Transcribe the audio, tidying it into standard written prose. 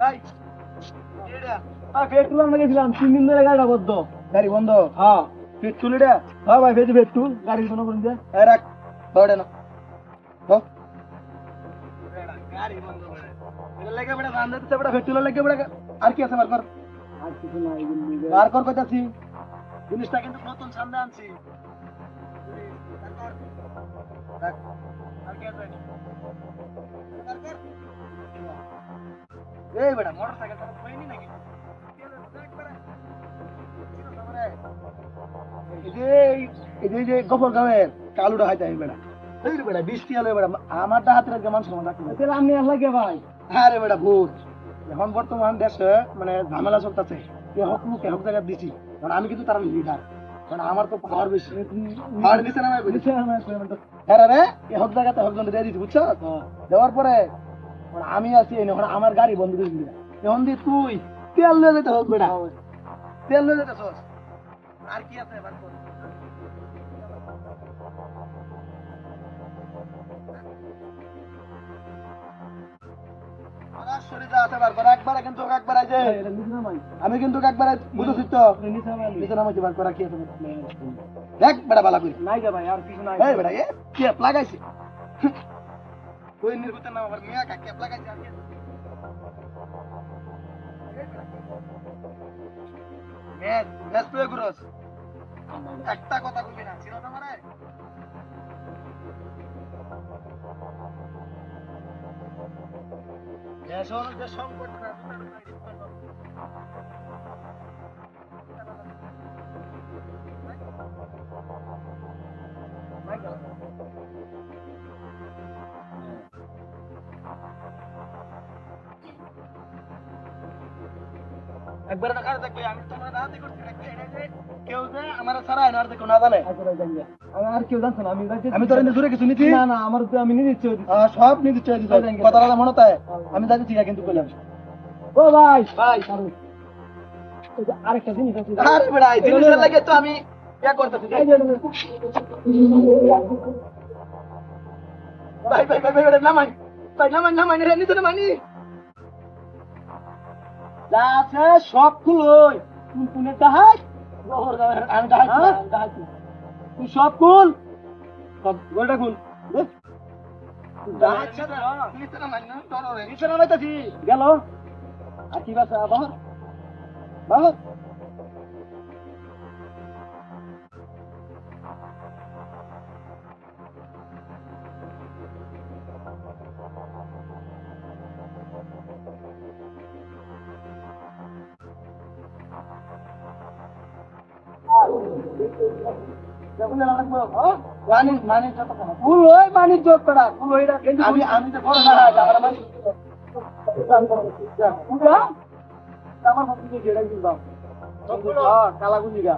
এই এডা পেট্রোল আমরা গেছিলাম 3 দিন ধরে গাড়িটা বন্ধ। গাড়ি বন্ধ? হ্যাঁ। পেট্রোল এটা? হ্যাঁ ভাই ভেজি পেট্রোল গাড়ি কোনো করে দে। এই রাখ ধরে না হ্যাঁ গাড়ি বন্ধ করে এটা লাগে বড় গান দিতে বড় পেট্রোল লাগে বড় আর কি আছে বার কর আর কিছু নাই বার কর কইতাছি জিনিসটা কিন্তু নতুন সামনে আনছি রাখ আর কি আছে বার কর এই বড় মোটরসাইকেল তো কইনি নাকি যে গোপর গাঁয়ের কালুটা হাইতে আমি বেড়া এই বেড়া বৃষ্টি হলে বেড়া আমারটা হাতে রাখবে মানুষ আমার রাখবে আমি লাগে ভাই হ্যাঁ রে বেড়া ভূত এখন বর্তমান দেশে মানে ঝামেলা চলতেছে এ হক মুখে হক জায়গা দিছি কারণ আমি কিন্তু তার লিডার কারণ আমার তো পাওয়ার বেশি পাওয়ার নিচে নামাই বলেছি হ্যাঁ রে এ হক জায়গাতে হক জন দিয়ে দিছি বুঝছো দেওয়ার পরে আমি আছি এখন আমার গাড়ি বন্ধ করে দিবি এখন দি তুই তেল লয়ে যেতে হোক বেড়া তেল লয়ে যেতে সস আর কি আছে বার কর আমি কিন্তু একবার বুঝেছি তো নিচে নামাইছি বার করা কি আছে দেখ বেড়া বালা করি নাই রে ভাই আর কিছু নাই এই বেড়া এ ক্যাপ লাগাইছি কই নির্গুতের নাম আবার মিয়া কা ক্যাপ লাগাইছি আর কি মেস মেস তুই গুরস একটা কথা কইবি না ছিল না মানে দেশর যে সংকট না একবার না কার দেখবে আমি তোমরা না দেখো কেউ যে আমার সারা আর দেখো না জানে আমি আর কেউ জানছ না আমি তোর দূরে কিছু নিছি না না আমার তো আমি নিয়ে দিচ্ছি সব নিয়ে দিচ্ছি কথাটা মনে হয় আমি জানি ঠিক কিন্তু কইলাম ও ভাই ভাই আরেকটা জিনিস আছে আরে বড় এই জিনিসের লাগে তো আমি কি করতেছি ভাই ভাই ভাই ভাই নামাই ভাই নামাই রে নিতে নামানি যাচ্ছে সব খুলই কোন কোনে দাহাই বহর দাহাই আমি দাহাই তুই সব খুল সব গোলটা খুল যাচ্ছে নিতে নামাই না তোরে নিতে নামাইতাছি গেল আর কি বাসা বহর বহর আমি তো বড় না আমার কালাগুলি গা